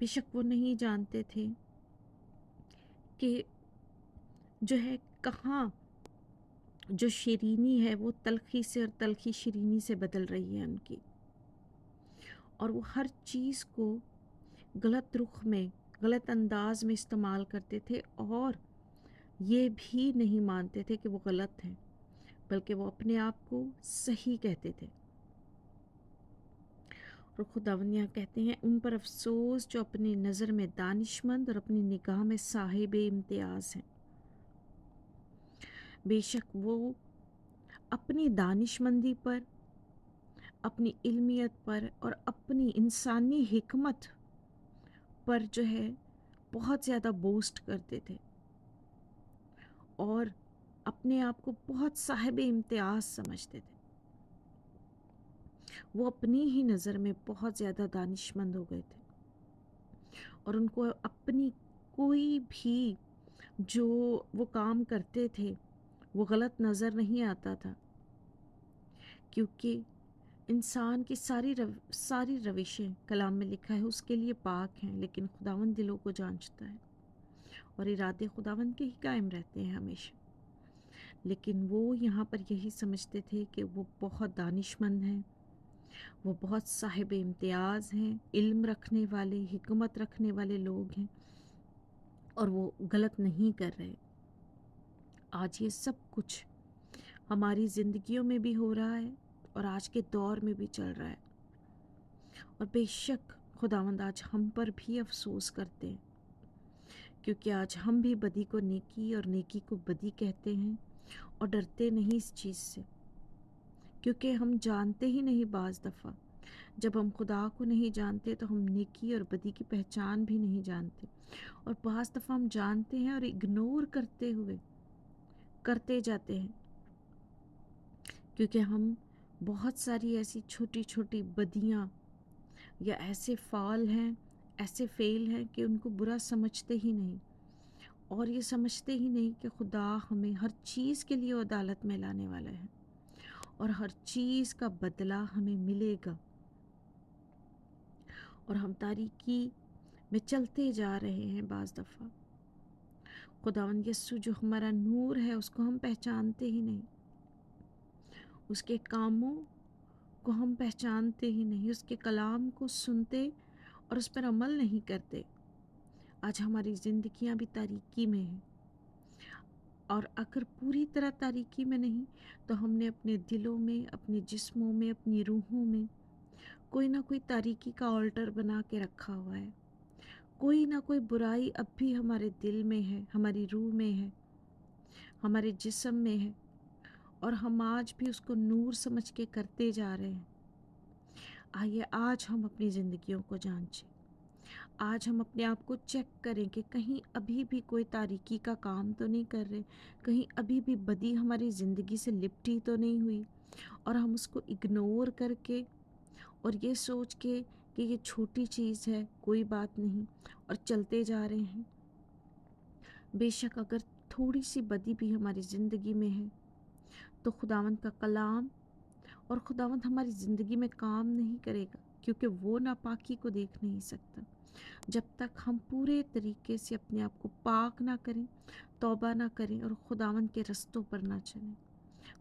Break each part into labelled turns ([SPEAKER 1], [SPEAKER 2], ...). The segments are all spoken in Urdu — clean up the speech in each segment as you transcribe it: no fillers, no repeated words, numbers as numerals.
[SPEAKER 1] بے شک وہ نہیں جانتے تھے کہ جو ہے کہاں جو شیرینی ہے وہ تلخی سے اور تلخی شیرینی سے بدل رہی ہے ان کی، اور وہ ہر چیز کو غلط رخ میں، غلط انداز میں استعمال کرتے تھے، اور یہ بھی نہیں مانتے تھے کہ وہ غلط ہیں، بلکہ وہ اپنے آپ کو صحیح کہتے تھے۔ اور خداوند یہاں کہتے ہیں ان پر افسوس جو اپنی نظر میں دانشمند اور اپنی نگاہ میں صاحب امتیاز ہیں۔ بے شک وہ اپنی دانشمندی پر، اپنی علمیت پر اور اپنی انسانی حکمت پر جو ہے بہت زیادہ بوسٹ کرتے تھے، اور اپنے آپ کو بہت صاحب امتیاز سمجھتے تھے۔ وہ اپنی ہی نظر میں بہت زیادہ دانشمند ہو گئے تھے، اور ان کو اپنی کوئی بھی جو وہ کام کرتے تھے وہ غلط نظر نہیں آتا تھا، کیونکہ انسان کی ساری روشیں کلام میں لکھا ہے اس کے لیے پاک ہیں، لیکن خداوند دلوں کو جانچتا ہے، اور ارادے خداوند کے ہی قائم رہتے ہیں ہمیشہ۔ لیکن وہ یہاں پر یہی سمجھتے تھے کہ وہ بہت دانشمند ہیں، وہ بہت صاحب امتیاز ہیں، علم رکھنے والے، حکمت رکھنے والے لوگ ہیں، اور وہ غلط نہیں کر رہے۔ آج یہ سب کچھ ہماری زندگیوں میں بھی ہو رہا ہے، اور آج کے دور میں بھی چل رہا ہے، اور بے شک خداوند آج ہم پر بھی افسوس کرتے ہیں، کیونکہ آج ہم بھی بدی کو نیکی اور نیکی کو بدی کہتے ہیں، اور ڈرتے نہیں اس چیز سے، کیونکہ ہم جانتے ہی نہیں۔ بعض دفعہ جب ہم خدا کو نہیں جانتے تو ہم نیکی اور بدی کی پہچان بھی نہیں جانتے، اور بعض دفعہ ہم جانتے ہیں اور اگنور کرتے ہوئے کرتے جاتے ہیں، کیونکہ ہم بہت ساری ایسی چھوٹی چھوٹی بدیاں یا ایسے فعل ہیں کہ ان کو برا سمجھتے ہی نہیں، اور یہ سمجھتے ہی نہیں کہ خدا ہمیں ہر چیز کے لیے عدالت میں لانے والا ہے، اور ہر چیز کا بدلہ ہمیں ملے گا، اور ہم تاریکی میں چلتے جا رہے ہیں۔ بعض دفعہ خداوند یسوع جو ہمارا نور ہے اس کو ہم پہچانتے ہی نہیں، اس کے کاموں کو ہم پہچانتے ہی نہیں، اس کے کلام کو سنتے اور اس پر عمل نہیں کرتے۔ آج ہماری زندگیاں بھی تاریکی میں ہیں، اور اگر پوری طرح تاریکی میں نہیں تو ہم نے اپنے دلوں میں، اپنے جسموں میں، اپنی روحوں میں کوئی نہ کوئی تاریکی کا آلٹر بنا کے رکھا ہوا ہے۔ کوئی نہ کوئی برائی اب بھی ہمارے دل میں ہے، ہماری روح میں ہے، ہمارے جسم میں ہے، اور ہم آج بھی اس کو نور سمجھ کے کرتے جا رہے ہیں۔ آئیے آج ہم اپنی زندگیوں کو جانچیں، آج ہم اپنے آپ کو چیک کریں کہ کہیں ابھی بھی کوئی تاریکی کا کام تو نہیں کر رہے، کہیں ابھی بھی بدی ہماری زندگی سے لپٹی تو نہیں ہوئی، اور ہم اس کو اگنور کر کے اور یہ سوچ کے کہ یہ چھوٹی چیز ہے، کوئی بات نہیں، اور چلتے جا رہے ہیں۔ بے شک اگر تھوڑی سی بدی بھی ہماری زندگی میں ہے تو خداوند کا کلام اور خداوند ہماری زندگی میں کام نہیں کرے گا، کیونکہ وہ ناپاکی کو دیکھ نہیں سکتا جب تک ہم پورے طریقے سے اپنے آپ کو پاک نہ کریں، توبہ نہ کریں، اور خداوند کے رستوں پر نہ چلیں،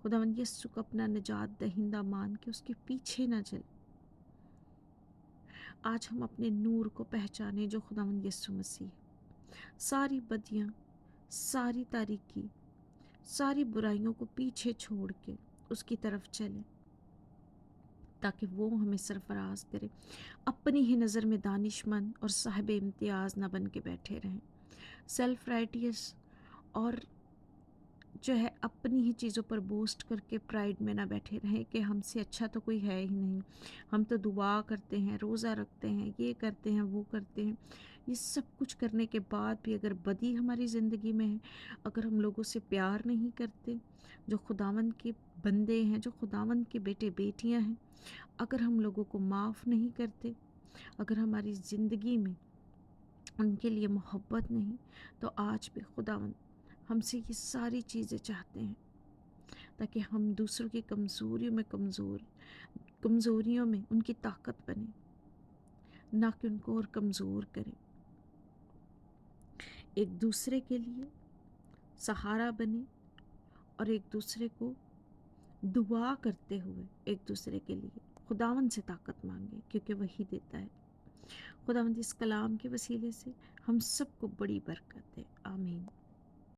[SPEAKER 1] خداوند یسوع کو اپنا نجات دہندہ مان کے اس کے پیچھے نہ چلیں۔ آج ہم اپنے نور کو پہچانیں جو خداوند یسوع مسیح ہے۔ ساری بدیاں، ساری تاریکی، ساری برائیوں کو پیچھے چھوڑ کے اس کی طرف چلیں، تاکہ وہ ہمیں سرفراز کرے، اپنی ہی نظر میں دانشمند اور صاحب امتیاز نہ بن کے بیٹھے رہیں، سیلف رائٹیس اور جو ہے اپنی ہی چیزوں پر بوسٹ کر کے پرائیڈ میں نہ بیٹھے رہیں کہ ہم سے اچھا تو کوئی ہے ہی نہیں، ہم تو دعا کرتے ہیں، روزہ رکھتے ہیں، یہ کرتے ہیں، وہ کرتے ہیں۔ یہ سب کچھ کرنے کے بعد بھی اگر بدی ہماری زندگی میں ہے، اگر ہم لوگوں سے پیار نہیں کرتے، جو خداوند کے بندے ہیں، جو خداوند کے بیٹے بیٹیاں ہیں، اگر ہم لوگوں کو معاف نہیں کرتے، اگر ہماری زندگی میں ان کے لیے محبت نہیں، تو آج بھی خداوند ہم سے یہ ساری چیزیں چاہتے ہیں تاکہ ہم دوسروں کی کمزوریوں میں ان کی طاقت بنیں، نہ کہ ان کو اور کمزور کرے. ایک دوسرے کے لیے سہارا بنے اور ایک دوسرے کو دعا کرتے ہوئے ایک دوسرے کے لیے خداوند سے طاقت مانگے، کیونکہ وہی دیتا ہے. خداوند اس کلام کے وسیلے سے ہم سب کو بڑی برکت دے. آمین.